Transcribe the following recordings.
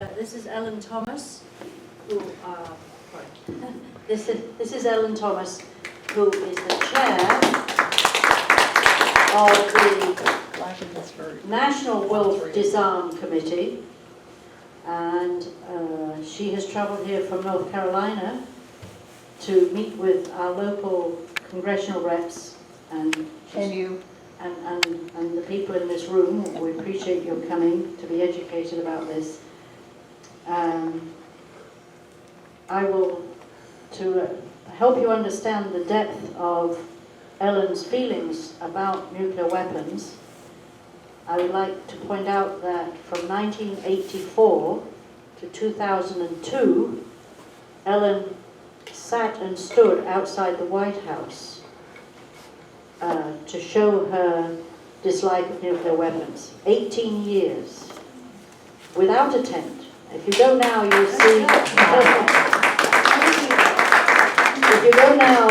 This is Ellen Thomas, who this is Ellen Thomas, who is the chair of the National WILPF Disarm Committee, and she has travelled here from North Carolina to meet with our local congressional reps and the people in this room. We appreciate your coming to be educated about this. I will, to help you understand the depth of Ellen's feelings about nuclear weapons, I would like to point out that from 1984 to 2002, Ellen sat and stood outside the White House to show her dislike of nuclear weapons. 18 years, without a tent. If you go now, you'll see. If you go now,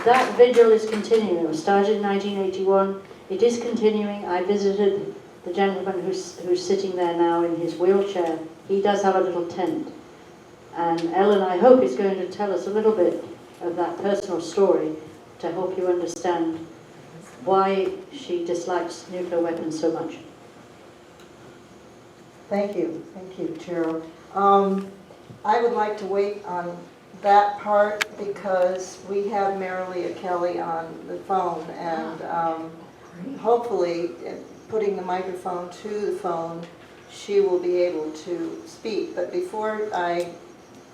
that vigil is continuing. It was started in 1981. It is continuing. I visited the gentleman who's sitting there now in his wheelchair. He does have a little tent. And Ellen, I hope, is going to tell us a little bit of that personal story to help you understand why she dislikes nuclear weapons so much. Thank you, Cheryl. I would like to wait on that part because we have Marylia Kelley on the phone, and hopefully, putting the microphone to the phone, she will be able to speak. But before I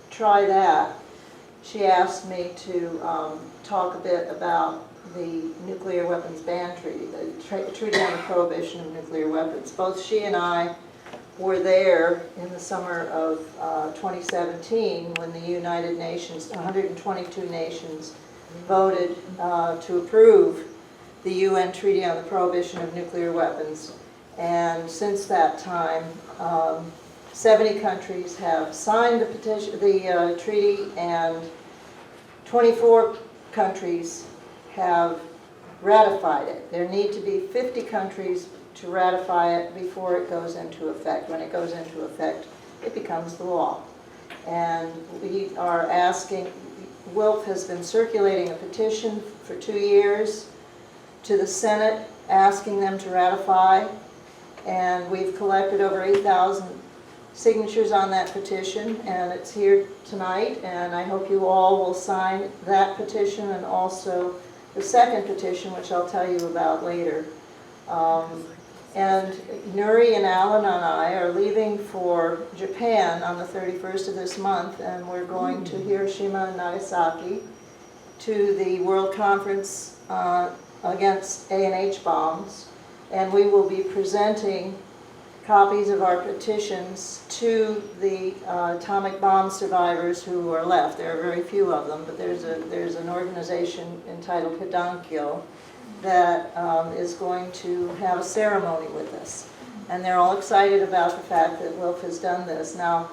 try that, she asked me to talk a bit about the Nuclear Weapons Ban Treaty, the Treaty on the Prohibition of Nuclear Weapons. Both she and I were there in the summer of 2017 when the United Nations, 122 nations, voted to approve the UN Treaty on the Prohibition of Nuclear Weapons. And since that time, 70 countries have signed the treaty, and 24 countries have ratified it. There need to be 50 countries to ratify it before it goes into effect. When it goes into effect, it becomes the law. And we are asking, WILPF has been circulating a petition for 2 years to the Senate asking them to ratify, and we've collected over 8,000 signatures on that petition, and it's here tonight, and I hope you all will sign that petition and also the second petition, which I'll tell you about later. And Nuri and Alan and I are leaving for Japan on the 31st of this month, and we're going to Hiroshima and Nagasaki to the World Conference against A&H bombs, and we will be presenting copies of our petitions to the atomic bomb survivors who are left. There are very few of them, but there's an organization entitled Hidankyo that is going to have a ceremony with us. And they're all excited about the fact that WILPF has done this. Now,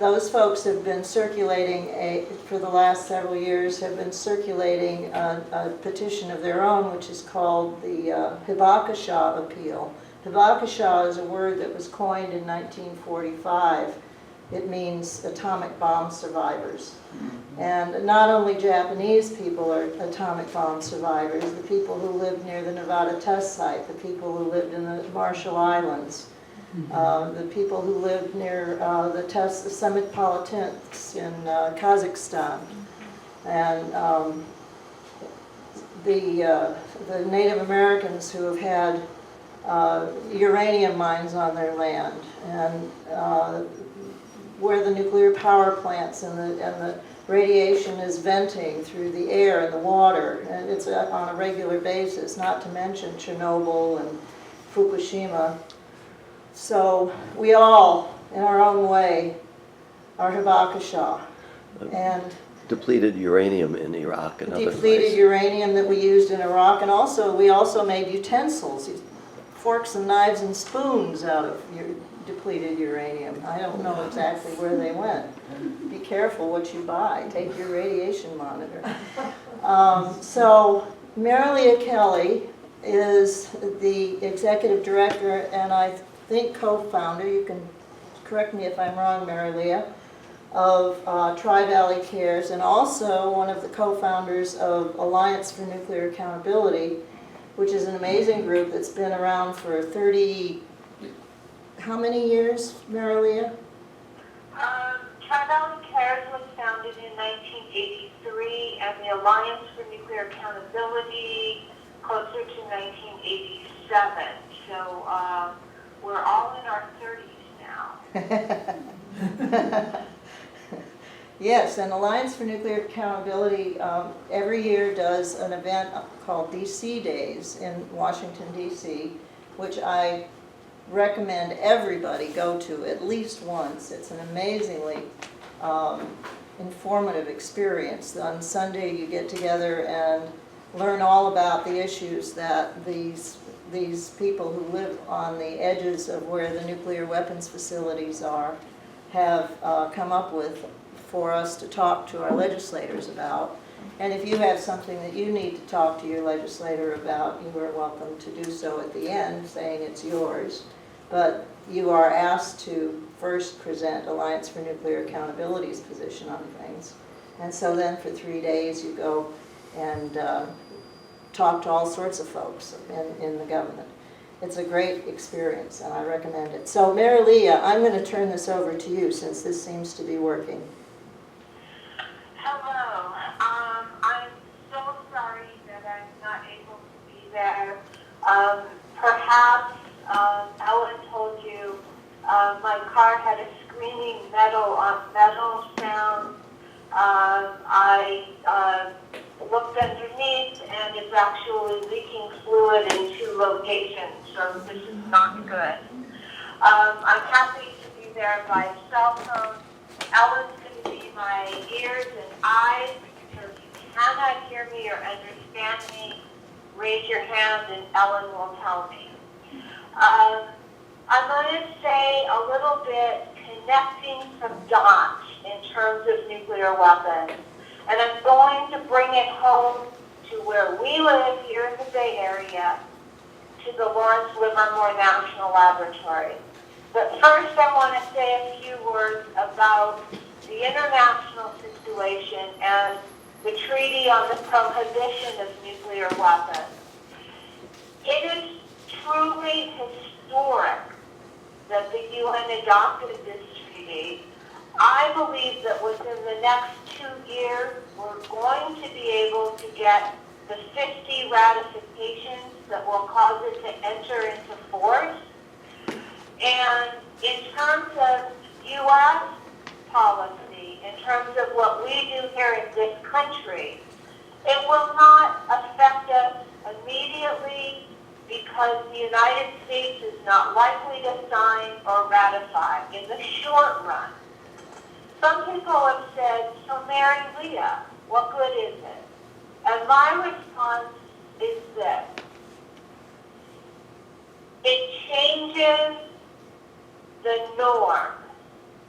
those folks have been circulating, for the last several years, have been circulating a petition of their own, which is called the Hibakusha Appeal. Hibakusha is a word that was coined in 1945. It means atomic bomb survivors. And not only Japanese people are atomic bomb survivors, the people who lived near the Nevada test site, the people who lived in the Marshall Islands, the people who lived near the Summit Palatins in Kazakhstan, and the Native Americans who have had uranium mines on their land, and where the nuclear power plants and the radiation is venting through the air and the water, and it's on a regular basis, not to mention Chernobyl and Fukushima. So we all, in our own way, are Hibakusha. And depleted uranium in Iraq and other places. Depleted uranium that we used in Iraq, and also we also made utensils, forks and knives and spoons out of depleted uranium. I don't know exactly where they went. Be careful what you buy. Take your radiation monitor. So Marylia Kelley is the executive director and I think co-founder. You can correct me if I'm wrong, Marylia, of Tri-Valley Cares, and also one of the co-founders of Alliance for Nuclear Accountability, which is an amazing group that's been around for 30, how many years, Marylia? Tri-Valley Cares was founded in 1983, and the Alliance for Nuclear Accountability closer to 1987. So we're all in our 30s now. Yes, and Alliance for Nuclear Accountability every year does an event called DC Days in Washington, D.C., which I recommend everybody go to at least once. It's an amazingly informative experience. On Sunday you get together and learn all about the issues that these people who live on the edges of where the nuclear weapons facilities are have come up with for us to talk to our legislators about. And if you have something that you need to talk to your legislator about, you are welcome to do so at the end, saying it's yours. But you are asked to first present Alliance for Nuclear Accountability's position on things. And so then for 3 days you go and talk to all sorts of folks in the government. It's a great experience and I recommend it. So Marylia, I'm going to turn this over to you since this seems to be working. Hello. I'm so sorry that I'm not able to be there. Perhaps Ellen told you my car had a screaming metal on metal sound. I looked underneath and it's actually leaking fluid in 2 locations, so this is not good. I'm happy to be there by cell phone. Ellen's going to be my ears and eyes, so if you cannot hear me or understand me, raise your hand and Ellen will tell me. I'm going to say a little bit connecting some dots in terms of nuclear weapons. And I'm going to bring it home to where we live here in the Bay Area, to the Lawrence Livermore National Laboratory. But first I want to say a few words about the international situation and the Treaty on the Prohibition of Nuclear Weapons. It is truly historic that the UN adopted this treaty. I believe that within the next 2 years, we're going to be able to get the 50 ratifications that will cause it to enter into force. And in terms of U.S. policy, in terms of what we do here in this country, it will not affect us immediately because the United States is not likely to sign or ratify in the short run. Some people have said, so Marylia, what good is it? And my response is this. It changes the norm.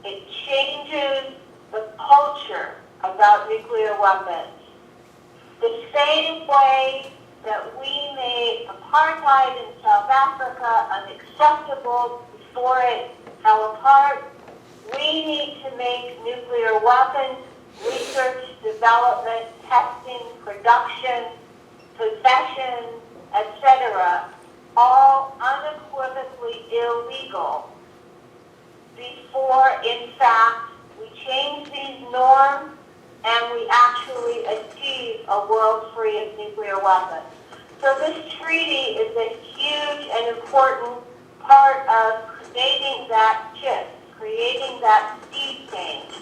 It changes the culture about nuclear weapons. The same way that we made apartheid in South Africa unacceptable before it fell apart, we need to make nuclear weapons, research, development, testing, production, possession, etc., all unequivocally illegal before, in fact, we change these norms and we actually achieve a world free of nuclear weapons. So this treaty is a huge and important part of creating that shift, creating that sea change.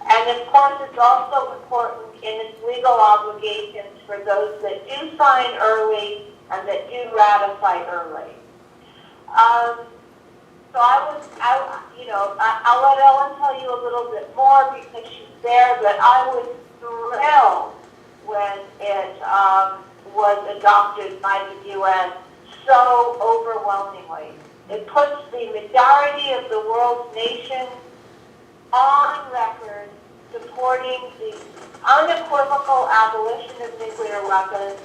And of course, it's also important in its legal obligations for those that do sign early and that do ratify early. So I'll let Ellen tell you a little bit more because she's there, but I was thrilled when it was adopted by the UN so overwhelmingly. It puts the majority of the world's nations on record supporting the unequivocal abolition of nuclear weapons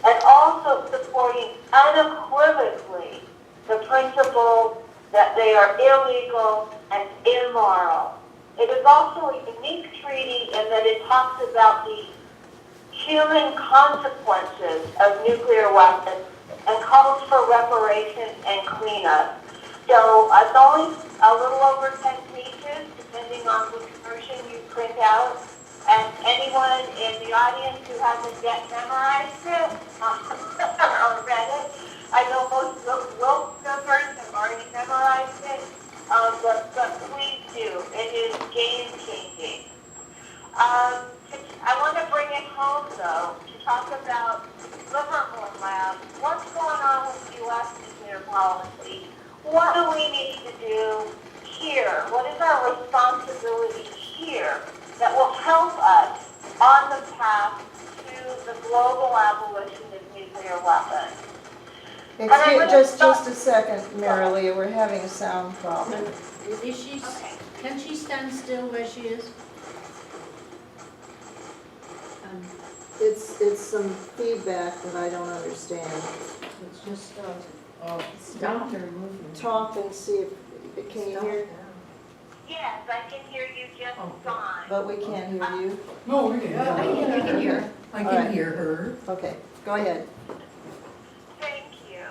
and also supporting unequivocally the principle that they are illegal and immoral. It is also a unique treaty in that it talks about the human consequences of nuclear weapons and calls for reparation and cleanup. So it's only a little over 10 pages, depending on which version you print out. And anyone in the audience who hasn't yet memorized it or read it, I know most of the WILPF members have already memorized it, but please do. It is game-changing. I want to bring it home, though, to talk about Livermore Lab. What's going on with U.S. nuclear policy? What do we need to do here? What is our responsibility here that will help us on the path to the global abolition of nuclear weapons? Just a second, Marylia, we're having a sound problem. Is she, Okay. can she stand still where she is? It's some feedback that I don't understand. It's just, it's down. Talk and see if, can you hear? Yes, I can hear you just fine. But we can't hear you. No, we can hear her. You can hear. I All can right. hear her. Okay, go ahead. Thank you.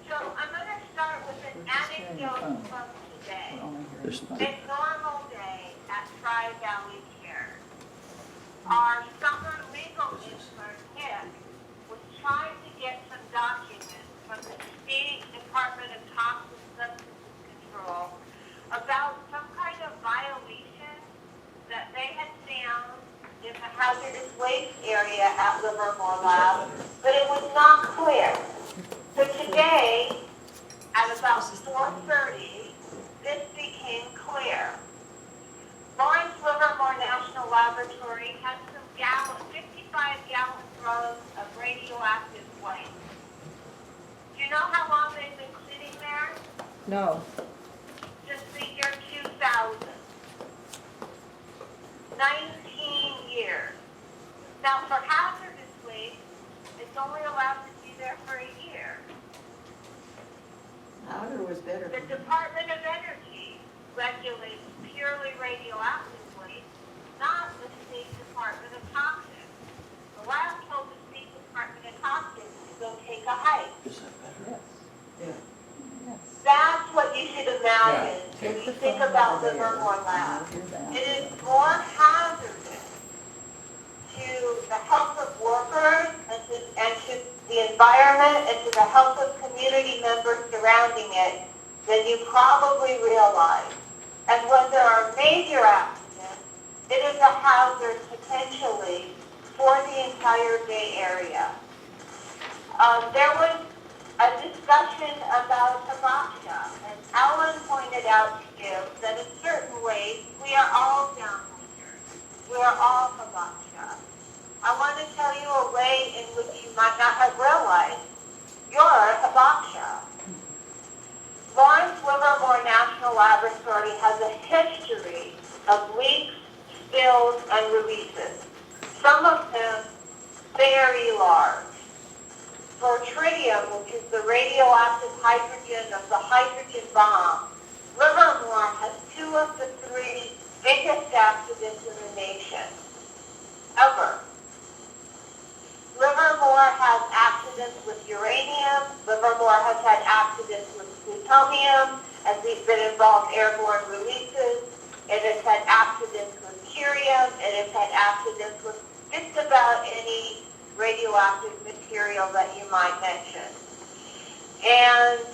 So I'm going to start with an anecdote from today. There's, A normal day at Tri-Valley Care. Our summer legal intern, Nick, was trying to get some documents from the State Department of Toxic Substances Control about some kind of violation that they had found in the hazardous waste area at Livermore Lab, but it was not clear. So today, at about 4:30, this became clear. Lawrence Livermore National Laboratory has some 55-gallon drums of radioactive waste. Do you know how long they've been sitting there? No. Since the year 2000. 19 years. Now, for hazardous waste, it's only allowed to be there for a year. Louder was better. The Department of Energy regulates purely radioactive waste, not the State Department of Toxics. The lab told the State Department of Toxics to go take a hike. is that better? That's what you should imagine when you think about Livermore Lab. It is more hazardous to the health of workers and to the environment and to the health of community members surrounding it than you probably realize. And when there are major accidents, it is a hazard potentially for the entire Bay Area. There was a discussion about hibakusha, and Alan pointed out to you that in certain ways we are all downwinders. We are all hibakusha. I want to tell you a way in which you might not have realized you're a hibakusha. Lawrence Livermore National Laboratory has a history of leaks, spills, and releases, some of them very large. For tritium, which is the radioactive hydrogen of the hydrogen bomb, Livermore has 2 of the 3 biggest accidents in the nation, ever. Livermore has accidents with uranium. Livermore has had accidents with plutonium, as these been involved airborne releases. It has had accidents with curium. It has had accidents with just about any radioactive material that you might mention. And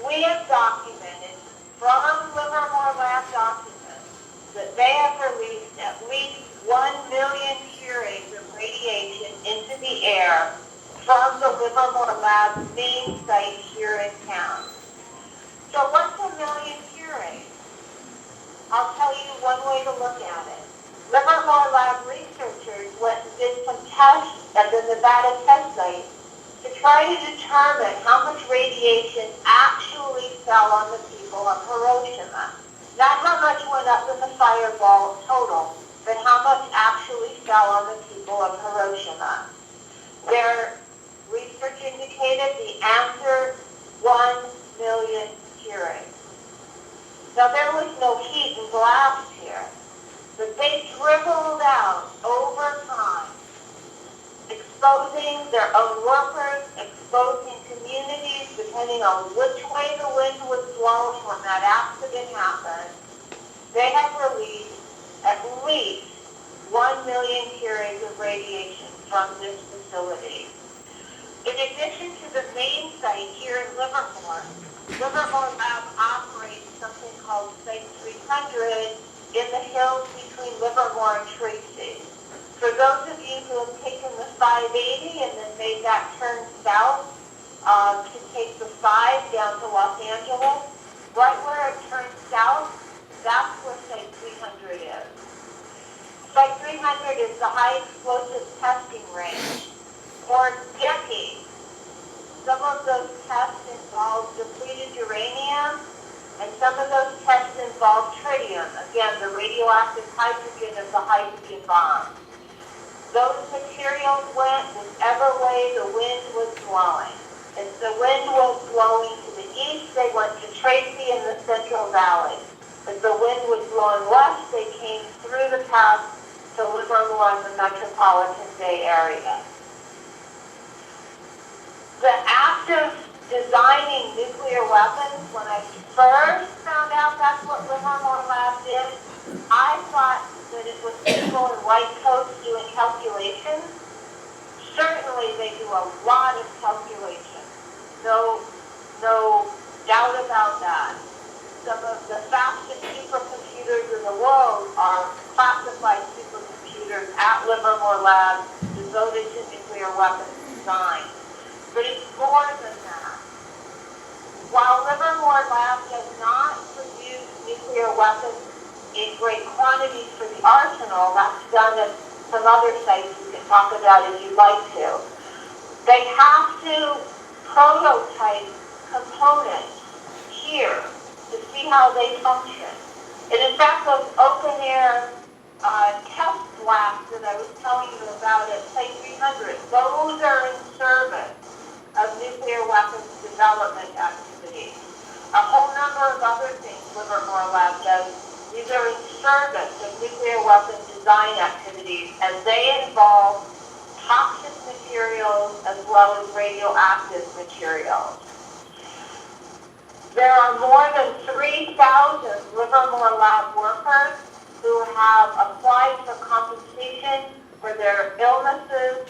we have documented from Livermore Lab documents that they have released at least 1 million curies of radiation into the air from the Livermore Lab main site here in town. So what's 1 million curies? I'll tell you one way to look at it. Livermore Lab researchers went and did some tests at the Nevada test site to try to determine how much radiation actually fell on the people of Hiroshima. Not how much went up in the fireball total, but how much actually fell on the people of Hiroshima. Their research indicated the answer their own workers, exposing communities, depending on which way the wind was blowing when that accident happened. They have released at least 1 million curies of radiation from this facility. In addition to the main site here in Livermore, Livermore Lab operates something called Site 300 in the hills between Livermore and Tracy. For those of you who have taken the 580 and then made that turn south to take the 5 down to Los Angeles, right where it turns south, that's where Site 300 is. Site 300 is the high explosive testing range. For decades, some of those tests involved depleted uranium, and some of those tests involved tritium, again, the radioactive hydrogen of the hydrogen bomb. Those materials went whichever way the wind was blowing. If the wind was blowing to the east, they went to Tracy in the Central Valley. If the wind was blowing west, they came through the pass to Livermore and the metropolitan Bay area. The act of designing nuclear weapons, when I first found out that's what Livermore Lab did, I thought that it was people in white coats doing calculations. Certainly they do a lot of calculations. No doubt about that. Some of the fastest supercomputers in the world are classified supercomputers at Livermore Lab devoted to nuclear weapons design. But it's more than that. While Livermore Lab does not produce nuclear weapons in great quantities for the arsenal, that's done at some other sites you can talk about if you'd like to. They have to prototype components here to see how they function. And in fact, those open-air test labs that I was telling you about at Site 300, those are in service of nuclear weapons development activities. A whole number of other things Livermore Lab does. These are in service of nuclear weapon design activities, and they involve toxic materials as well as radioactive materials. There are more than 3,000 Livermore Lab workers who have applied for compensation for their illnesses.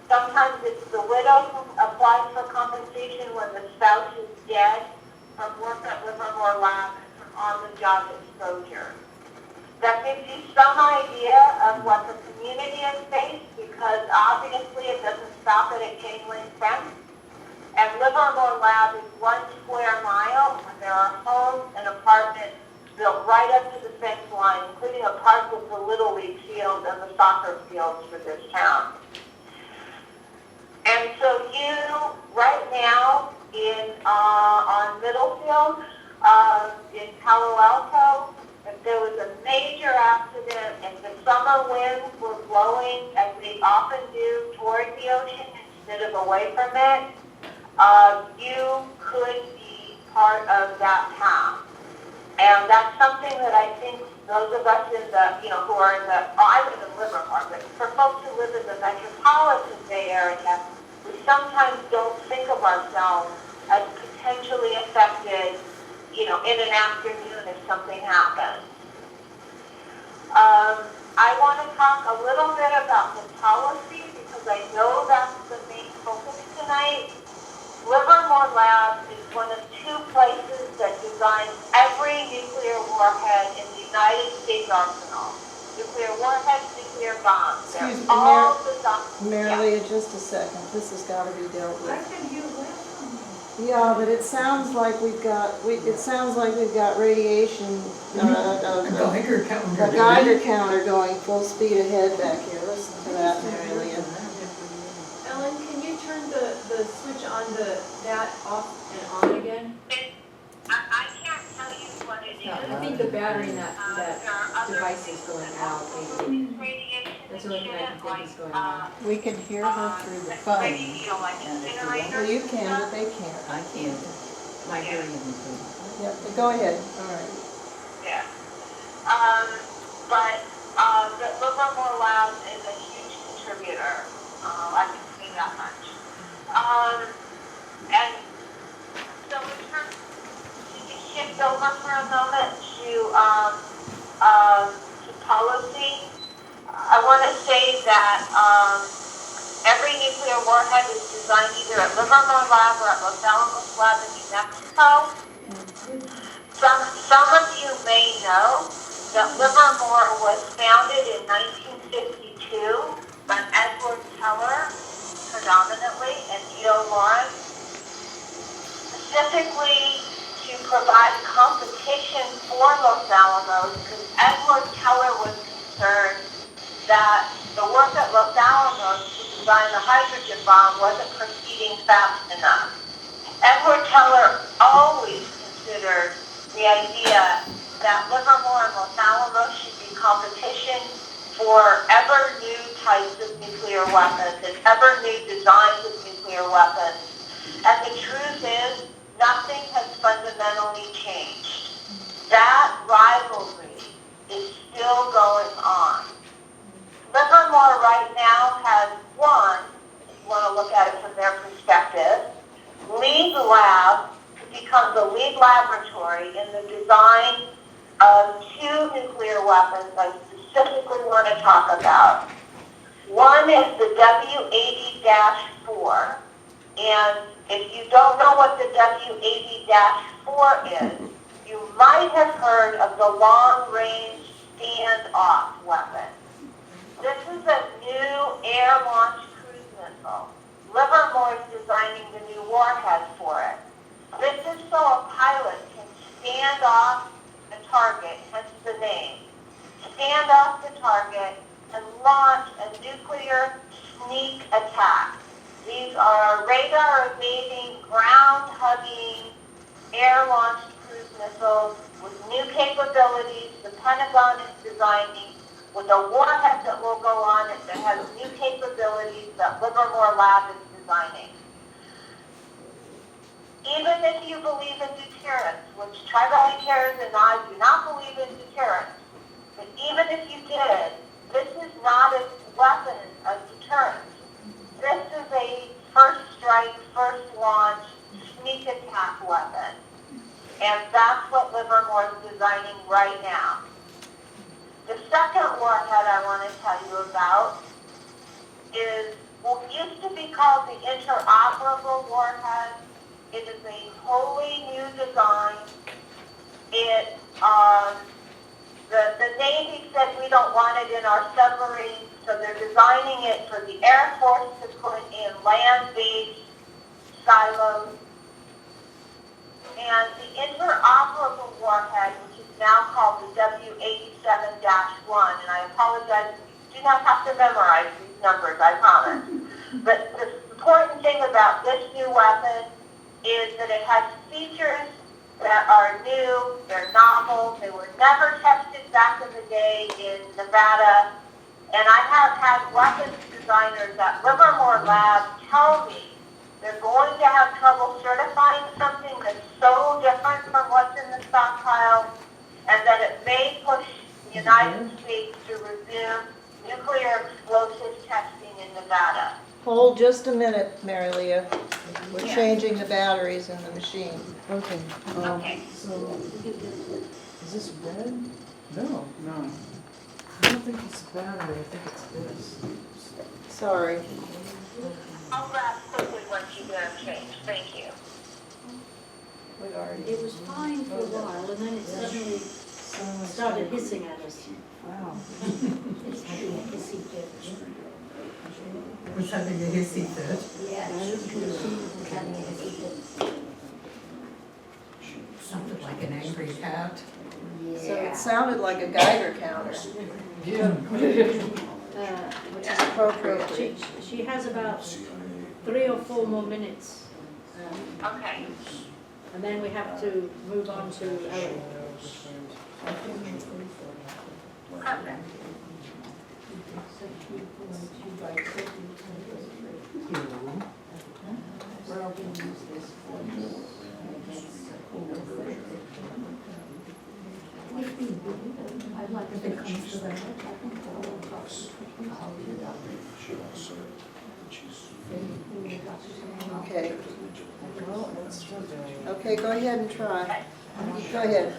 Sometimes it's the widow who applies for compensation when the spouse is dead from work at Livermore Lab and from on-the-job exposure. That gives you some idea of what the community has faced, because obviously it doesn't stop at a chain link fence. And Livermore Lab is 1 square mile, and there are homes and apartments built right up to the fence line, including a park with the Little League field and the soccer fields for this town. And so you, right now, on Middlefield, in Palo Alto, if there was a major accident and the summer winds were blowing, as they often do, toward the ocean instead of away from it, you could be part of that path. And that's something that I think those of us in the, who are in the, I live in Livermore, but for folks who live in the metropolitan Bay Area, we sometimes don't think of ourselves as potentially affected, in an afternoon if something happens. I want to talk a little bit about the policy because I know that's the main focus tonight. Livermore Lab is one of 2 places that designs every nuclear warhead in the United States arsenal. Nuclear warheads, nuclear bombs. Excuse me, all designed. Marylia, just a second. This has got to be dealt with. I can hear that. Yeah, but it sounds like we've got radiation, a Geiger counter going full speed ahead back here. Listen to that, Marylia. Ellen, can you turn the switch on that off and on again? I can't tell you what it is. I think the battery in that There are other device is going out, maybe. radiation That's the only thing I can think is going like, on. We can hear her through the phone. like incinerators Well, you and can, stuff. but they can't. I can't. My hearing isn't good. Yep, go ahead. All right. Yeah. But the Livermore Lab is a huge contributor. I can see that much. And so in terms, to shift over for a moment to policy, I want to say that every nuclear warhead is designed either at Livermore Lab or at Los Alamos Lab in New Mexico. Some of you may know that Livermore was founded in 1952 by Edward Keller, predominantly, and Joe Lawrence, specifically to provide competition for Los Alamos, because Edward Keller was concerned that the work at Los Alamos to design the hydrogen bomb wasn't proceeding fast enough. Edward Keller always considered the idea that Livermore and Los Alamos should be competition for ever new types of nuclear weapons and ever new designs of nuclear weapons. And the truth is, nothing has fundamentally changed. That rivalry is still going on. Livermore right now has one, if you want to look at it from their perspective, lead lab to become the lead laboratory in the design of 2 nuclear weapons I specifically want to talk about. One is the W80-4, and if you don't know what the W80-4 is, you might have heard of the long-range standoff weapon. This is a new air-launched cruise missile. Livermore is designing the new warhead for it. This is so a pilot can stand off the target, hence the name. Stand off the target and launch a nuclear sneak attack. These are radar-evading, ground-hugging, air-launched cruise missiles with new capabilities the Pentagon is designing, with a warhead that will go on it that has new capabilities that Livermore Lab is designing. Even if you believe in deterrence, which Tri-Valley-Terrors and I do not believe in deterrence, but even if you did, this is not a weapon of deterrence. This is a first strike, first launch, sneak attack weapon. And that's what Livermore is designing right now. The second warhead I want to tell you about is what used to be called the interoperable warhead. It is a wholly new design. The Navy said we don't want it in our submarines, so they're designing it for the Air Force to put in land-based silos. And the interoperable warhead, which is now called the W87-1, and I apologize, you do not have to memorize these numbers, I promise. But the important thing about this new weapon is that it has features that are new, they're novel, they were never tested back in the day in Nevada. And I have had weapons designers at Livermore Lab tell me they're going to have trouble certifying something that's so different from what's in the stockpile, and that it may push the United States to resume nuclear explosive testing in Nevada. Hold just a minute, Marylia. We're changing the batteries in the machine. Okay, Okay. so, is this red? No, I don't think it's battery, I think it's this. Sorry. I'll grab quickly once you get them changed. Thank you. We've already. It was fine for a while, and then it suddenly started hissing at us. wow. It's having a hissy fit. Was having a hissy fit. Yeah, the machine was having a hissy fit. Sounded like an angry cat. So it sounded like a Geiger counter, Yeah. which is appropriate. She has about 3 or 4 more minutes, Okay. and then we have to move on to Ellen. Perfect. I'd like if it comes to that. Okay, Well, let's try that. okay, go ahead and try. Go ahead.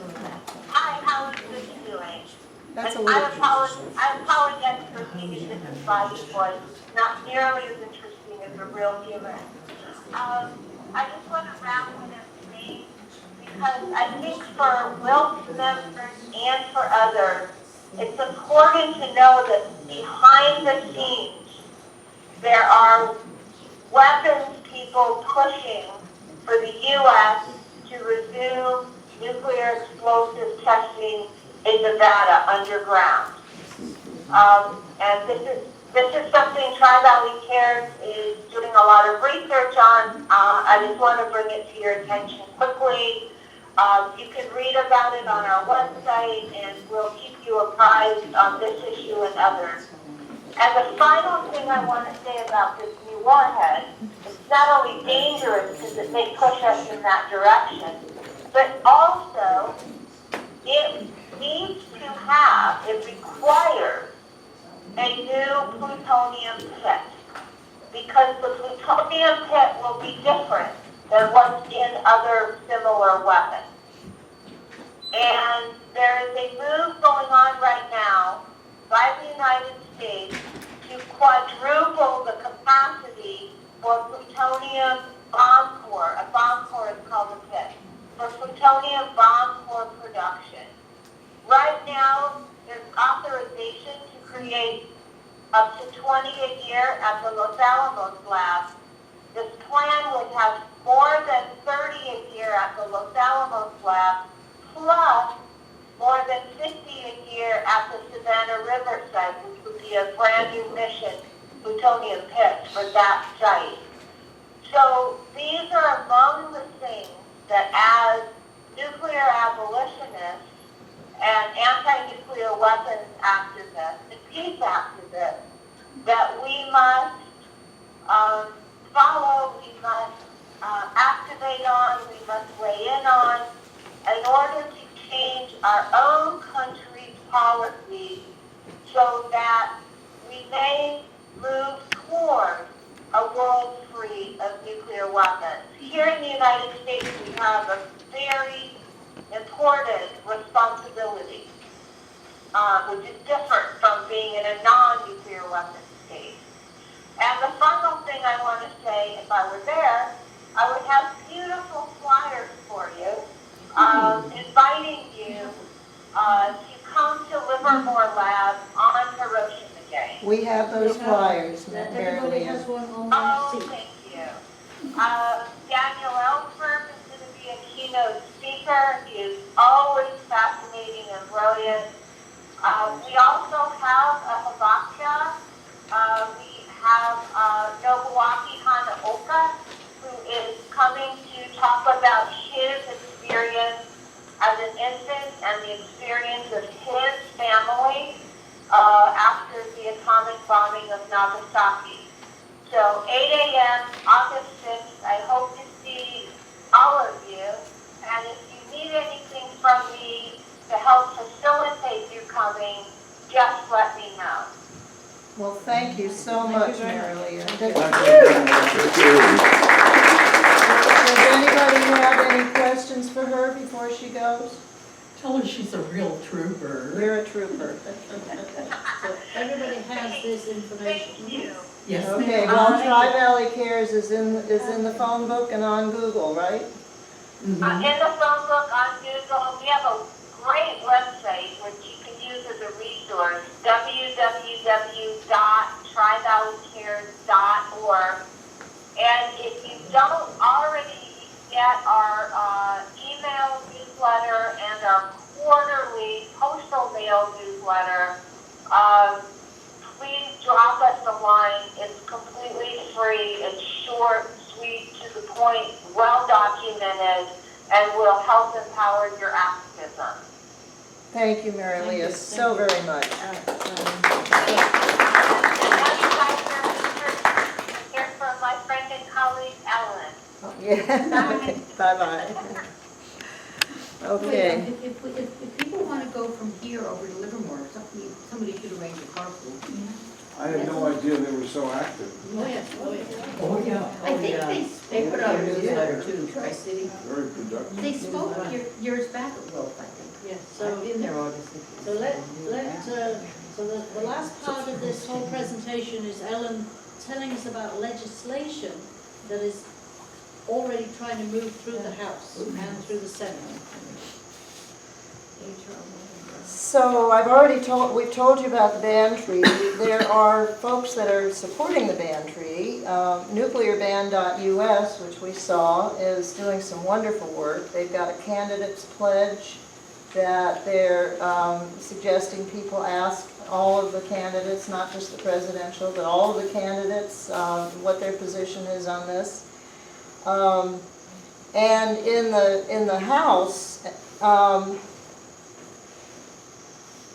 Hi, how is this doing? That's a And little, I apologize for being disembodied, not nearly as interesting as a real human. I just want to wrap what I'm saying because I think for WILPF members and for others, it's important to know that behind the scenes, there are weapons people pushing for the U.S. to resume nuclear explosive testing in Nevada underground. And this is something Tri-Valley Cares is doing a lot of research on. I just want to bring it to your attention quickly. You can read about it on our website, and we'll keep you apprised on this issue and others. And the final thing I want to say about this new warhead, it's not only dangerous because it may push us in that direction, but also it needs to have, it requires a new plutonium pit. Because the plutonium pit will be different than what's in other similar weapons. And there is a move going on right now by the United States to quadruple the capacity for plutonium bomb core. A bomb core is called a pit. For plutonium bomb core production. Right now, there's authorization to create up to 20 a year at the Los Alamos lab. This plan would have more than 30 a year at the Los Alamos lab, plus more than 50 a year at the Savannah River site, which would be a brand new mission plutonium pit for that site. So these are among the things that as nuclear abolitionists and anti-nuclear weapons activists and peace activists that we must follow, we must activate on, we must weigh in on in order to change our own country's policy so that we may move toward a world free of nuclear weapons. Here in the United States, we have a very important responsibility, which is different from being in a non-nuclear weapons state. And the final thing I want to say, if I were there, I would have beautiful flyers for you, inviting you to come to Livermore Lab on Hiroshima Day. we have those flyers, Everybody has Marylia. one on Oh, their seat. thank you. Daniel Ellsberg is going to be a keynote speaker. He is always fascinating and brilliant. We also have a Hibakusha. We have Nobuaki Hanaoka, who is coming to talk about his experience as an infant and the experience of his family after the atomic bombing of Nagasaki. So 8 a.m., August 6th, I hope to see all of you. And if you need anything from me to help facilitate you coming, just let me know. Well, thank you so much, Marylia. Does anybody have any questions for her before she goes? Tell her she's a real trooper. We're a trooper. So everybody has this information. Thank you. Yes, Okay, ma'am. well, Tri-Valley Cares is in the phone book and on Google, right? In the phone book on Google, we have a great website which you can use as a resource, www.trivalleycares.org. And if you don't already get our email newsletter and our quarterly postal mail newsletter, please drop us a line. It's completely free. It's short, sweet, to the point, well documented, and will help empower your activism. Thank you, Marylia, so very much. And now you guys are here from my friend and colleague, Ellen. Yeah, bye-bye. Okay. If people want to go from here over to Livermore, somebody should arrange a carpool. I had no idea they were so active. Oh, yeah, oh, yeah. Oh, yeah. I think they put out a newsletter too, Tri-City. Very productive. They spoke years back at WILPF, I think. Yeah, I've been there August. so so the last part of this whole presentation is Ellen telling us about legislation that is already trying to move through the House and through the Senate. So we've told you about the ban treaty. There are folks that are supporting the ban treaty. Nuclearban.us, which we saw, is doing some wonderful work. They've got a candidates pledge that they're suggesting people ask all of the candidates, not just the presidential, but all of the candidates, what their position is on this. And in the House,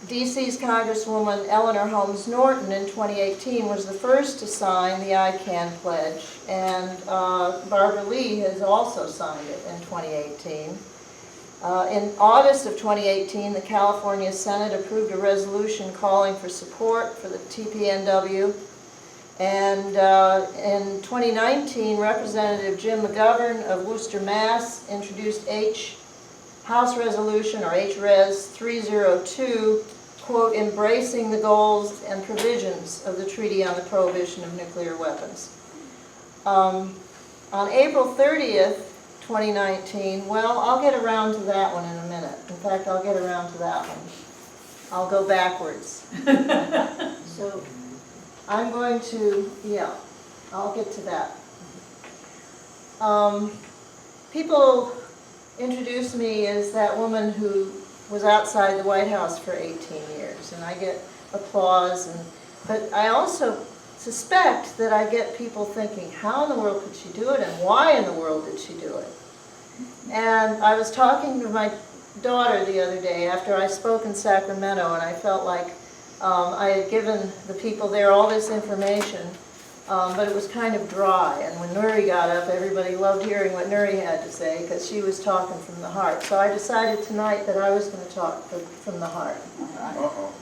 DC's Congresswoman Eleanor Holmes Norton in 2018 was the first to sign the ICANN pledge, and Barbara Lee has also signed it in 2018. In August of 2018, the California Senate approved a resolution calling for support for the TPNW. And in 2019, Representative Jim McGovern of Worcester, Mass. Introduced House Resolution, or HRES 302, quote, embracing the goals and provisions of the Treaty on the Prohibition of Nuclear Weapons. On April 30th, 2019, well, I'll get around to that one in a minute. In fact, I'll get around to that one. I'll go backwards. So I'm going to, yeah, I'll get to that. People introduce me as that woman who was outside the White House for 18 years, and I get applause, but I also suspect that I get people thinking, how in the world could she do it, and why in the world did she do it? And I was talking to my daughter the other day after I spoke in Sacramento, and I felt like I had given the people there all this information, but it was kind of dry. And when Nuri got up, everybody loved hearing what Nuri had to say because she was talking from the heart. So I decided tonight that I was going to talk from the heart. Uh-oh.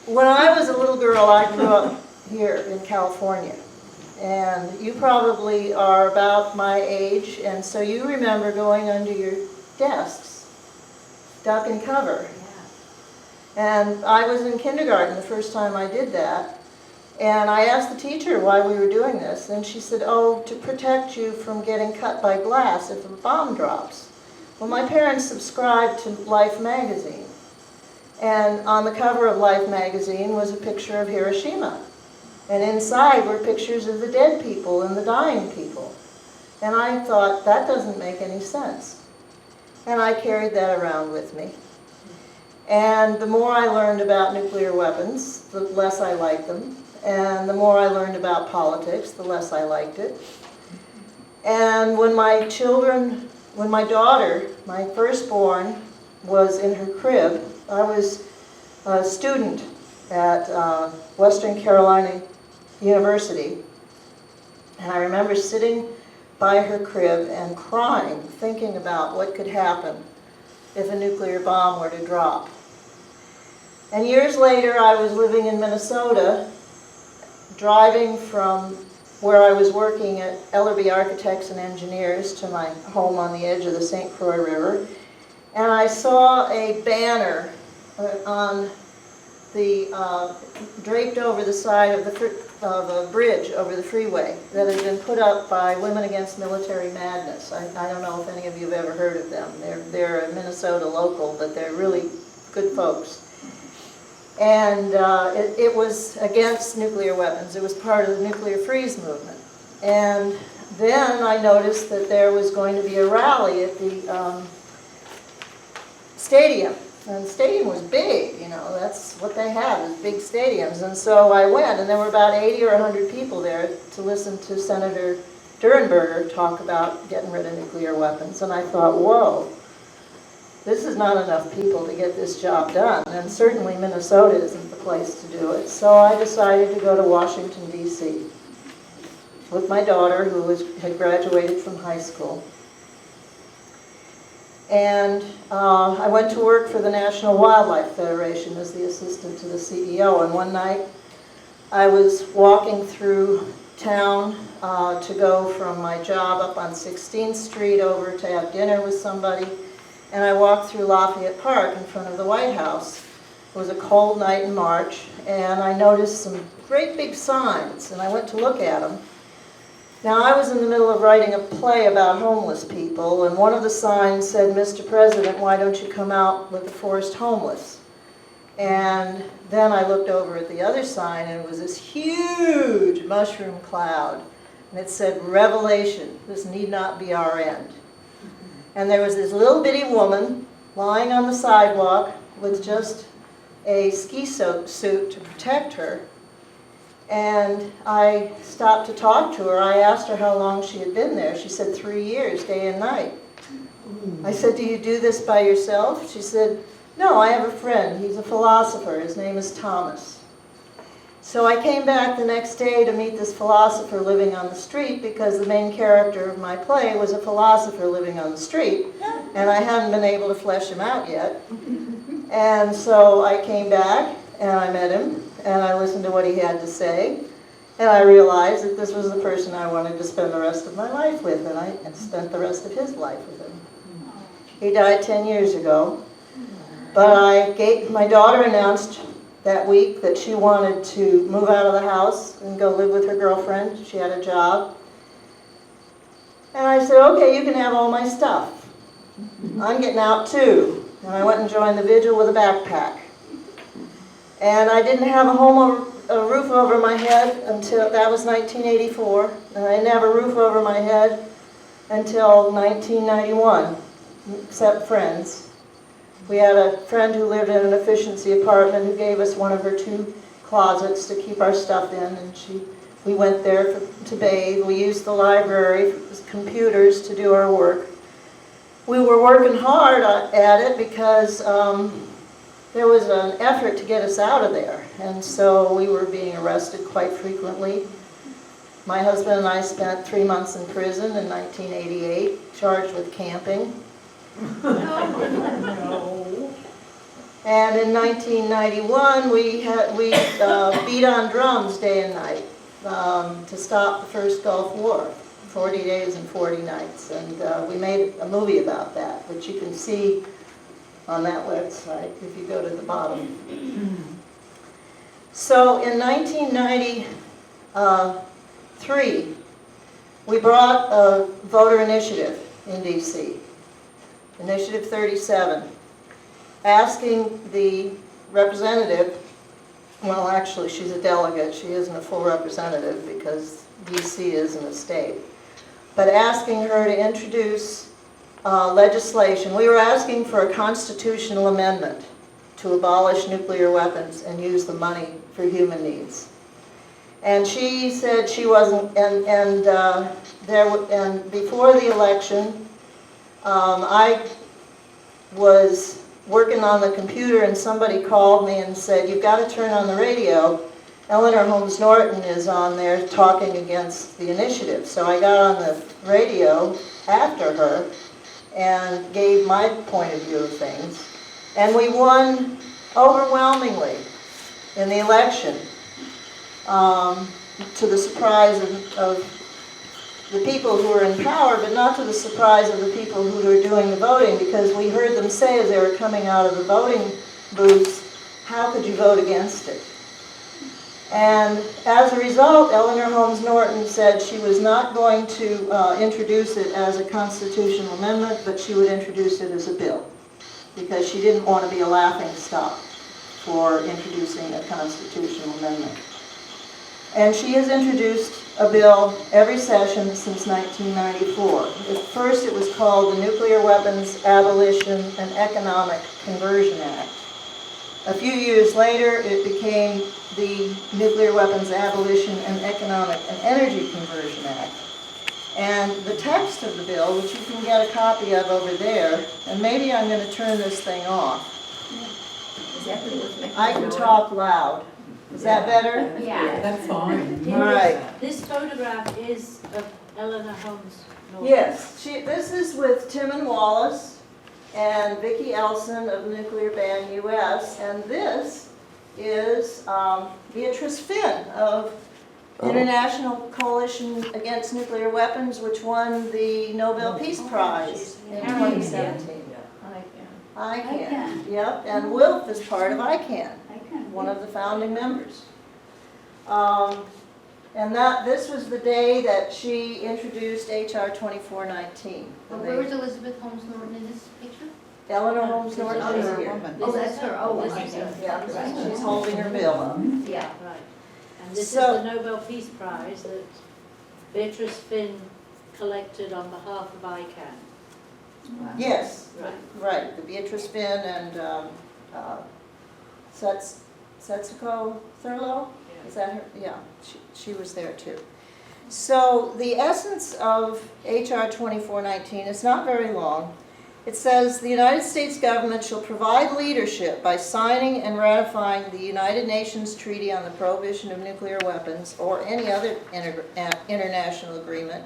When I was a little girl, I grew up here in California. And you probably are about my age, and so you remember going under your desks, duck and cover. And I was in kindergarten the first time I did that, and I asked the teacher why we were doing this, and she said, oh, to protect you from getting cut by glass if a bomb drops. Well, my parents subscribed to Life magazine, and on the cover of Life magazine was a picture of Hiroshima. And inside were pictures of the dead people and the dying people. And I thought, that doesn't make any sense. And I carried that around with me. And the more I learned about nuclear weapons, the less I liked them. And the more I learned about politics, the less I liked it. And when my daughter, my firstborn, was in her crib, I was a student at Western Carolina University, and I remember sitting by her crib and crying, thinking about what could happen if a nuclear bomb were to drop. And years later, I was living in Minnesota, driving from where I was working at Ellerby Architects and Engineers to my home on the edge of the St. Croix River, and I saw a banner on the draped over the side of a bridge over the freeway that had been put up by Women Against Military Madness. I don't know if any of you have ever heard of them. They're a Minnesota local, but they're really good folks. And it was against nuclear weapons. It was part of the nuclear freeze movement. And then I noticed that there was going to be a rally at the stadium. And the stadium was big, you know, that's what they have, is big stadiums. And so I went, and there were about 80 or 100 people there to listen to Senator Durenberger talk about getting rid of nuclear weapons. And I thought, whoa, this is not enough people to get this job done. And certainly Minnesota isn't the place to do it. So I decided to go to Washington, D.C. with my daughter, who had graduated from high school. And I went to work for the National Wildlife Federation as the assistant to the CEO. And one night, I was walking through town to go from my job up on 16th Street over to have dinner with somebody, and I walked through Lafayette Park in front of the White House. It was a cold night in March, and I noticed some great big signs, and I went to look at them. Now, I was in the middle of writing a play about homeless people, and one of the signs said, "Mr. President, why don't you come out with the forced homeless?" And then I looked over at the other sign, and it was this huge mushroom cloud, and it said, "Revelation, this need not be our end." And there was this little bitty woman lying on the sidewalk with just a ski suit to protect her. And I stopped to talk to her. I asked her how long she had been there. She said 3 years, day and night. I said, "Do you do this by yourself?" She said, "No, I have a friend. He's a philosopher. His name is Thomas." So I came back the next day to meet this philosopher living on the street, because the main character of my play was a philosopher living on the street, and I hadn't been able to flesh him out yet. And so I came back and I met him and I listened to what he had to say, and I realized that this was the person I wanted to spend the rest of my life with, and I spent the rest of his life with him. He died 10 years ago, but my daughter announced that week that she wanted to move out of the house and go live with her girlfriend. She had a job. And I said, "Okay, you can have all my stuff. I'm getting out too." And I went and joined the vigil with a backpack. And I didn't have a roof over my head until, that was 1984. And I didn't have a roof over my head until 1991, except friends. We had a friend who lived in an efficiency apartment who gave us one of her 2 closets to keep our stuff in, and we went there to bathe. We used the library, computers to do our work. We were working hard at it because there was an effort to get us out of there, and so we were being arrested quite frequently. My husband and I spent 3 months in prison in 1988, charged with camping. And in 1991, we beat on drums day and night to stop the first Gulf War, 40 days and 40 nights. And we made a movie about that, which you can see on that website if you go to the bottom. So in 1993, we brought a voter initiative in D.C., Initiative 37, asking the representative, well, actually she's a delegate, she isn't a full representative because D.C. isn't a state, but asking her to introduce legislation. We were asking for a constitutional amendment to abolish nuclear weapons and use the money for human needs. And she said she wasn't, and before the election, I was working on the computer and somebody called me and said, "You've got to turn on the radio. Eleanor Holmes Norton is on there talking against the initiative." So I got on the radio after her and gave my point of view of things. And we won overwhelmingly in the election, to the surprise of the people who were in power, but not to the surprise of the people who were doing the voting, because we heard them say as they were coming out of the voting booths, "How could you vote against it?" And as a result, Eleanor Holmes Norton said she was not going to introduce it as a constitutional amendment, but she would introduce it as a bill, because she didn't want to be a laughingstock for introducing a constitutional amendment. And she has introduced a bill every session since 1994. At first it was called the Nuclear Weapons Abolition and Economic Conversion Act. A few years later it became the Nuclear Weapons Abolition and Economic and Energy Conversion Act. And the text of the bill, which you can get a copy of over there, and maybe I'm going to turn this thing off. I can talk loud. Is that better? Yeah. That's fine. All right. This photograph is of Eleanor Holmes Norton. Yes, this is with Tim Wallace and Vicki Elson of Nuclear Ban US, and this is Beatrice Finn of Oh. International Coalition Against Nuclear Weapons, which won the Nobel Peace Prize in 2017. ICAN, yep, and WILPF is part of ICAN, one of the founding members. And this was the day that she introduced HR 2419. But where is Elizabeth Holmes Norton in this picture? Eleanor Holmes Norton is here. Oh, that's her, oh, I see. Yeah, she's holding her bill up. Yeah. Right. And this is So- the Nobel Peace Prize that Beatrice Finn collected on behalf of ICAN. Yes, Right. right, the Beatrice Finn and Setsuko Thurlow? Is that her? Yeah, she was there too. So the essence of HR 2419 is not very long. It says the United States government shall provide leadership by signing and ratifying the United Nations Treaty on the Prohibition of Nuclear Weapons or any other international agreement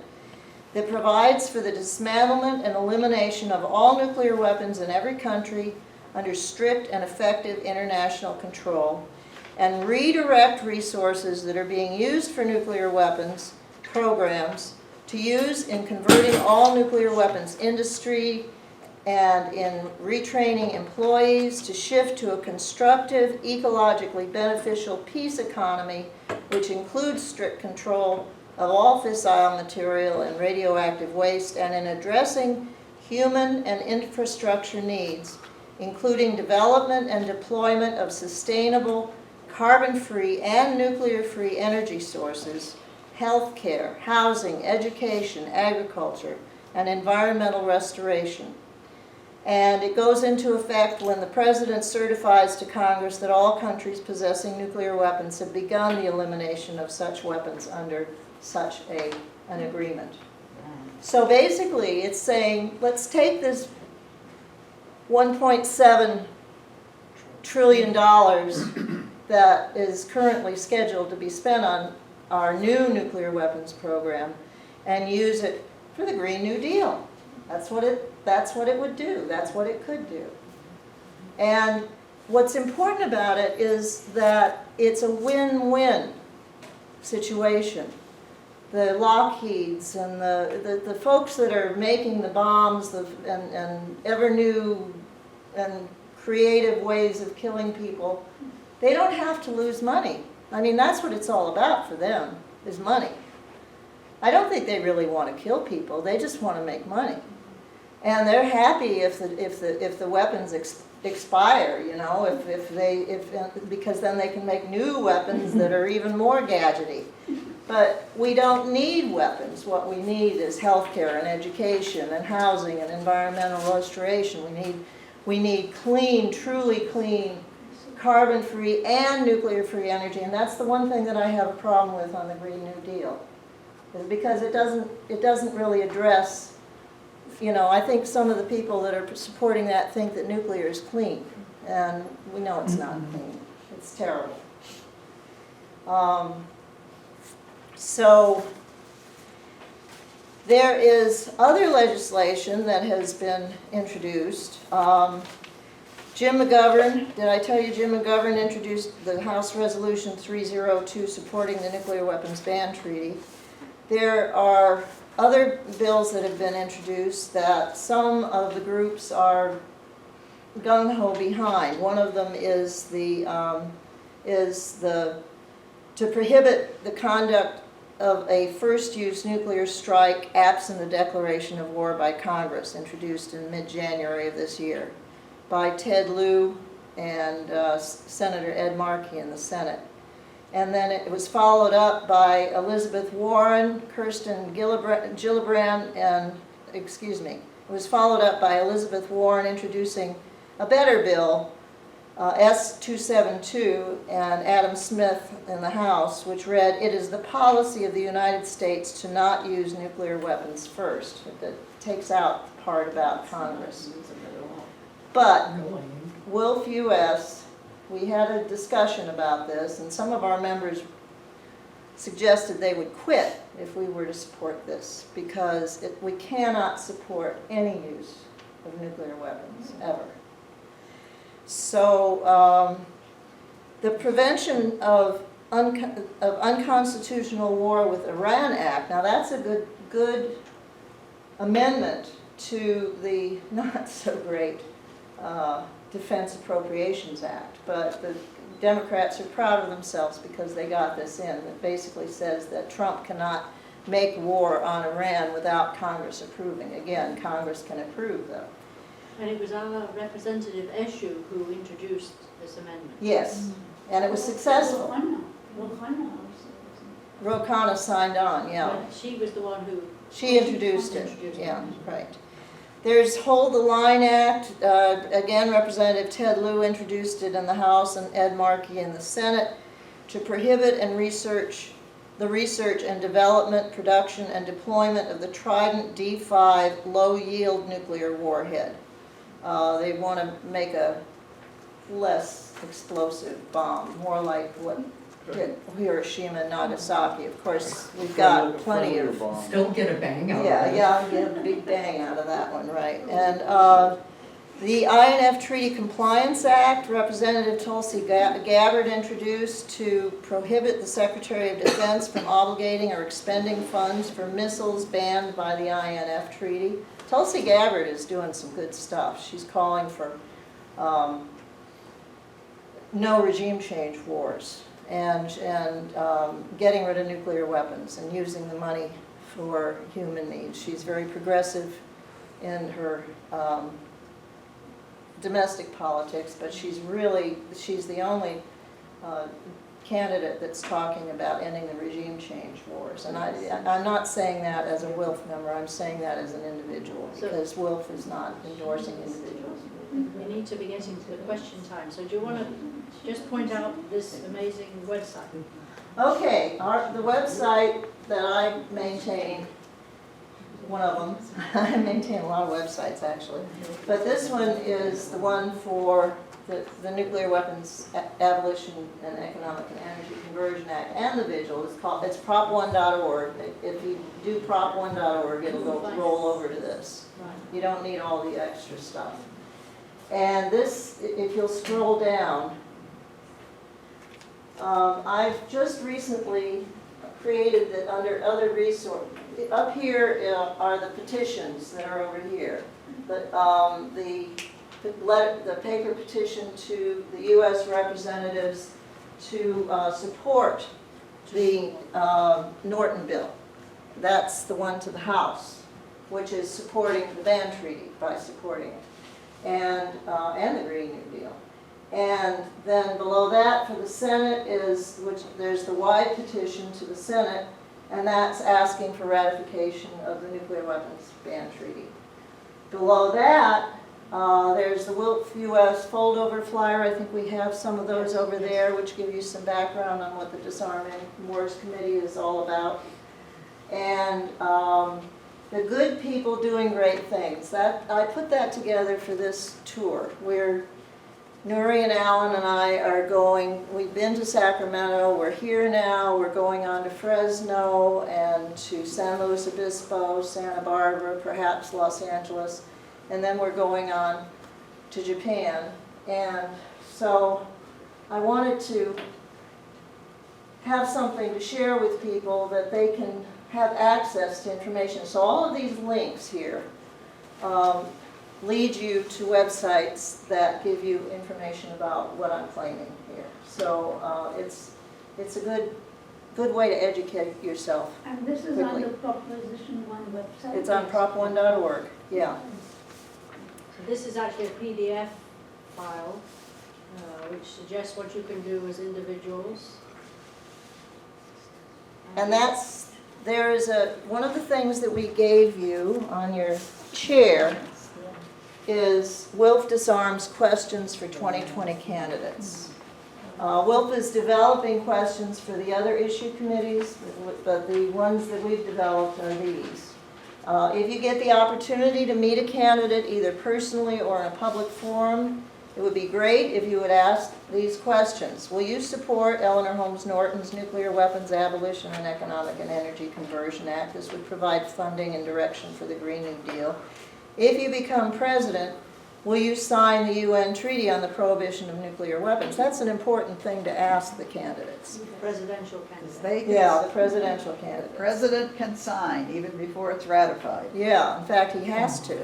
that provides for the dismantlement and elimination of all nuclear weapons in every country under strict and effective international control, and redirect resources that are being used for nuclear weapons programs to use in converting all nuclear weapons industry and in retraining employees to shift to a constructive, ecologically beneficial peace economy, which includes strict control of all fissile material and radioactive waste, and in addressing human and infrastructure needs, including development and deployment of sustainable, carbon-free and nuclear-free energy sources, healthcare, housing, education, agriculture, and environmental restoration. And it goes into effect when the President certifies to Congress that all countries possessing nuclear weapons have begun the elimination of such weapons under such an agreement. So basically, it's saying, let's take this $1.7 trillion that is currently scheduled to be spent on our new nuclear weapons program and use it for the Green New Deal. That's what it would do. That's what it could do. And what's important about it is that it's a win-win situation. The Lockheeds and the folks that are making the bombs and ever new and creative ways of killing people, they don't have to lose money. I mean, that's what it's all about for them, is money. I don't think they really want to kill people. They just want to make money. And they're happy if the weapons expire, you know, because then they can make new weapons that are even more gadgety. But we don't need weapons. What we need is healthcare and education and housing and environmental restoration. We need clean, truly clean, carbon-free and nuclear-free energy. And that's the one thing that I have a problem with on the Green New Deal, is because it doesn't really address, you know, I think some of the people that are supporting that think that nuclear is clean. And we know it's not clean. It's terrible. So there is other legislation that has been introduced. Jim McGovern, did I tell you Jim McGovern introduced the House Resolution 302 supporting the Nuclear Weapons Ban Treaty. There are other bills that have been introduced that some of the groups are gung-ho behind. One of them is to prohibit the conduct of a first-use nuclear strike absent a declaration of war by Congress, introduced in mid-January of this year by Ted Lieu and Senator Ed Markey in the Senate. And then it was followed up by Elizabeth Warren, Kirsten Gillibrand, and, it was followed up by Elizabeth Warren introducing a better bill, S-272, and Adam Smith in the House, which read, "It is the policy of the United States to not use nuclear weapons first." It takes out the part about Congress. But WILPF US, we had a discussion about this, and some of our members suggested they would quit if we were to support this, because we cannot support any use of nuclear weapons, ever. So The Prevention of Unconstitutional War with Iran Act, now that's a good amendment to the not-so-great Defense Appropriations Act, but the Democrats are proud of themselves because they got this in. It basically says that Trump cannot make war on Iran without Congress approving. Again, Congress can approve, though. And it was our representative Eshu who introduced this amendment. Yes, and it was successful. Ro signed on, yeah. But she was the one who She introduced it, Introduced it. yeah, right. There's Hold the Line Act, again, Representative Ted Lieu introduced it in the House and Ed Markey in the Senate to prohibit and the research and development, production, and deployment of the Trident D5 low-yield nuclear warhead. They want to make a less explosive bomb, more like what hit Hiroshima and Nagasaki. Of course, we've got plenty of... Still get a bang out of it. Yeah, get a big bang out of that one, right. And the INF Treaty Compliance Act, Representative Tulsi Gabbard introduced to prohibit the Secretary of Defense from obligating or expending funds for missiles banned by the INF Treaty. Tulsi Gabbard is doing some good stuff. She's calling for no regime change wars and getting rid of nuclear weapons and using the money for human needs. She's very progressive in her domestic politics, but she's the only candidate that's talking about ending the regime change wars. And I'm not saying that as a WILF member, I'm saying that as an individual, because WILF is not endorsing individuals. we need to be getting to the question time. So do you want to just point out this amazing website? Okay, the website that I maintain, one of them, I maintain a lot of websites actually, but this one is the one for the Nuclear Weapons Abolition and Economic and Energy Conversion Act and the vigil. It's prop1.org. If you do prop1.org, it'll roll over to this. Right. You don't need all the extra stuff. And this, if you'll scroll down, I've just recently created that under other resources. Up here are the petitions that are over here. The paper petition to the U.S. representatives to support the Norton bill. That's the one to the House, which is supporting the ban treaty by supporting it, and the Green New Deal. And then below that for the Senate there's the wide petition to the Senate, and that's asking for ratification of the nuclear weapons ban treaty. Below that, there's the WILPF US foldover flyer. I think we have some of those over there, which give you some background on what the Disarming Wars Committee is all about. And the good people doing great things. I put that together for this tour, where Nuri and Alan and I are going. We've been to Sacramento, we're here now, we're going on to Fresno and to San Luis Obispo, Santa Barbara, perhaps Los Angeles, and then we're going on to Japan. And so I wanted to have something to share with people that they can have access to information. So all of these links here lead you to websites that give you information about what I'm claiming here. So it's a good way to educate yourself. And this is quickly. on the Proposition 1 website? It's on prop1.org, yeah. So this is actually a PDF file, which suggests what you can do as individuals. And there is one of the things that we gave you on your chair is WILPF Disarms Questions for 2020 Candidates. WILPF is developing questions for the other issue committees, but the ones that we've developed are these. If you get the opportunity to meet a candidate either personally or in a public forum, it would be great if you would ask these questions. Will you support Eleanor Holmes Norton's Nuclear Weapons Abolition and Economic and Energy Conversion Act? This would provide funding and direction for the Green New Deal. If you become president, will you sign the UN Treaty on the Prohibition of Nuclear Weapons? That's an important thing to ask the candidates. Presidential candidate. They can, Yeah, the presidential the candidates. president can sign even before it's ratified. Yeah, in fact, he has to.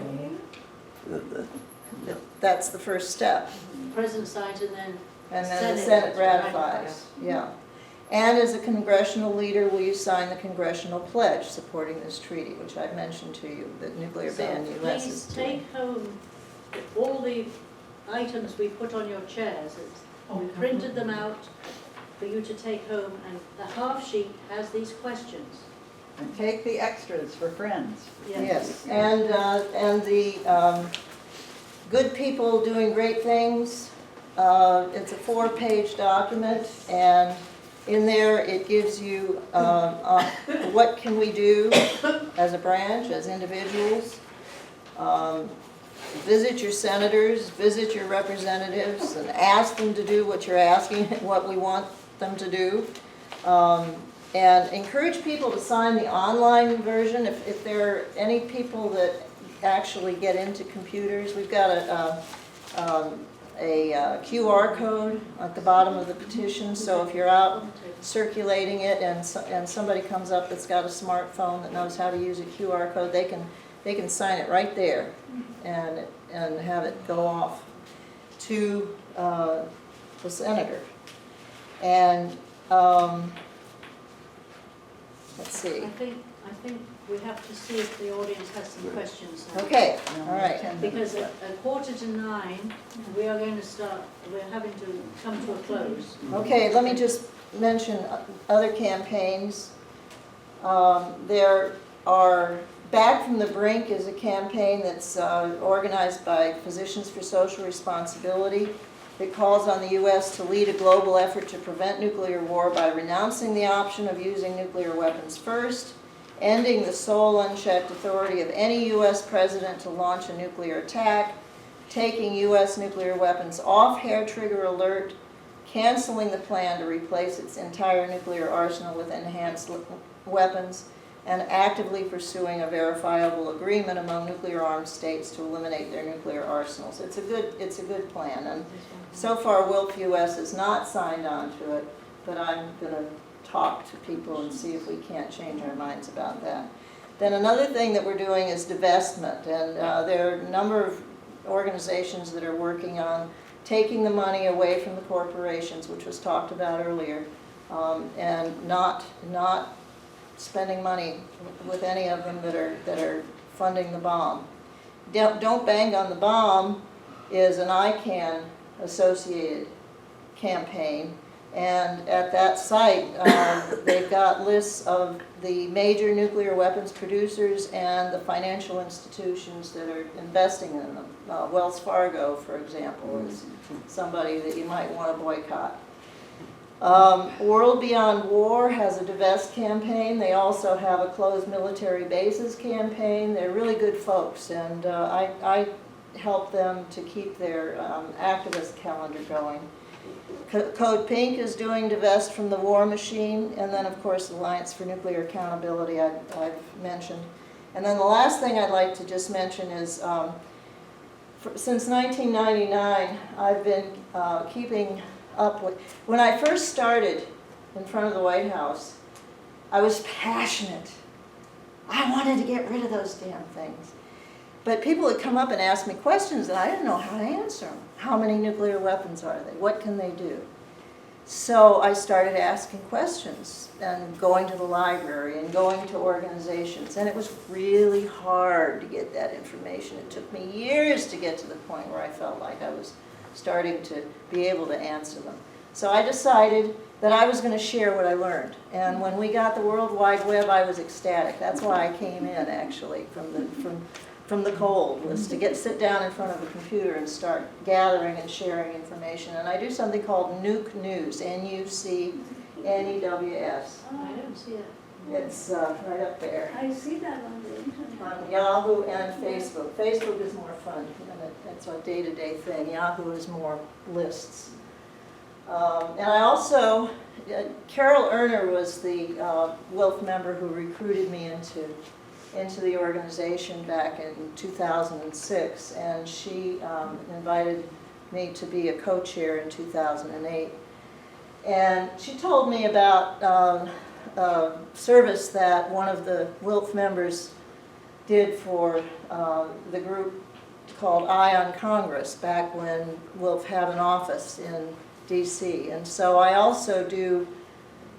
That's the first step. President signs and then And then the Senate Senate ratifies, yeah. And as a congressional leader, will you sign the congressional pledge supporting this treaty, which I've mentioned to you, that nuclear ban US is Please doing. take home all the items we put on your chairs. We printed them out for you to take home, and the half sheet has these questions. And take the extras for friends. Yes, and the good people doing great things, it's a 4-page document, and in there it gives you what can we do as a branch, as individuals. Visit your senators, visit your representatives, and ask them to do what you're asking, what we want them to do. And encourage people to sign the online version. If there are any people that actually get into computers, we've got a QR code at the bottom of the petition, so if you're out circulating it and somebody comes up that's got a smartphone that knows how to use a QR code, they can sign it right there and have it go off to the senator. And let's see. I think we have to see if the audience has some questions now. Okay, all right. Because at 8:45, we are going to start, we're having to come to a close. Okay, let me just mention other campaigns. There are, Back from the Brink is a campaign that's organized by Physicians for Social Responsibility. It calls on the U.S. to lead a global effort to prevent nuclear war by renouncing the option of using nuclear weapons first, ending the sole unchecked authority of any U.S. president to launch a nuclear attack, taking U.S. nuclear weapons off hair trigger alert, canceling the plan to replace its entire nuclear arsenal with enhanced weapons, and actively pursuing a verifiable agreement among nuclear-armed states to eliminate their nuclear arsenals. It's a good plan, and so far WILPF US has not signed on to it, but I'm going to talk to people and see if we can't change our minds about that. Then another thing that we're doing is divestment, and there are a number of organizations that are working on taking the money away from the corporations, which was talked about earlier, and not spending money with any of them that are funding the bomb. Don't Bang on the Bomb is an ICANN associated campaign, and at that site they've got lists of the major nuclear weapons producers and the financial institutions that are investing in them. Wells Fargo, for example, is somebody that you might want to boycott. World Beyond War has a divest campaign. They also have a closed military bases campaign. They're really good folks, and I help them to keep their activist calendar going. Code Pink is doing divest from the war machine, and then of course Alliance for Nuclear Accountability I've mentioned. And then the last thing I'd like to just mention is since 1999 I've been keeping up with, when I first started in front of the White House, I was passionate. I wanted to get rid of those damn things. But people would come up and ask me questions and I didn't know how to answer them. How many nuclear weapons are they? What can they do? So I started asking questions and going to the library and going to organizations, and it was really hard to get that information. It took me years to get to the point where I felt like I was starting to be able to answer them. So I decided that I was going to share what I learned. And when we got the World Wide Web, I was ecstatic. That's why I came in, actually, from the cold, was to sit down in front of a computer and start gathering and sharing information. And I do something called Nuke News, N-U-C-N-E-W-S. I don't see it. It's right up there. I see that on the internet. On Yahoo and Facebook. Facebook is more fun, and that's a day-to-day thing. Yahoo is more lists. And I also, Carol Erner was the WILPF member who recruited me into into the organization back in 2006, and she invited me to be a co-chair in 2008. And she told me about a service that one of the WILPF members did for the group called Eye on Congress back when WILPF had an office in DC. And so I also do,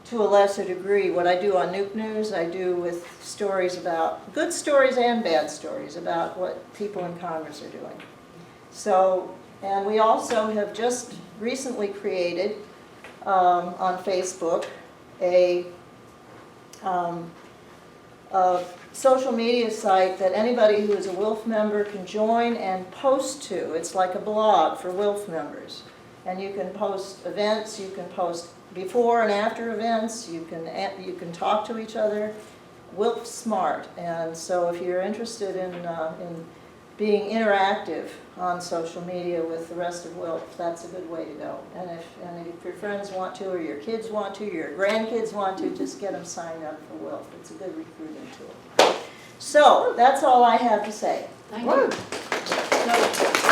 to a lesser degree, what I do on Nuke News, I do with stories about, good stories and bad stories about what people in Congress are doing. So, and we also have just recently created on Facebook a social media site that anybody who is a WILPF member can join and post to. It's like a blog for WILPF members. And you can post events, you can post before and after events, you can talk to each other. WILPF Smart. And so if you're interested in being interactive on social media with the rest of WILPF, that's a good way to go. And if your friends want to, or your kids want to, your grandkids want to, just get them signed up for WILPF. It's a good recruiting tool. So that's all I have to say. Thank you. So,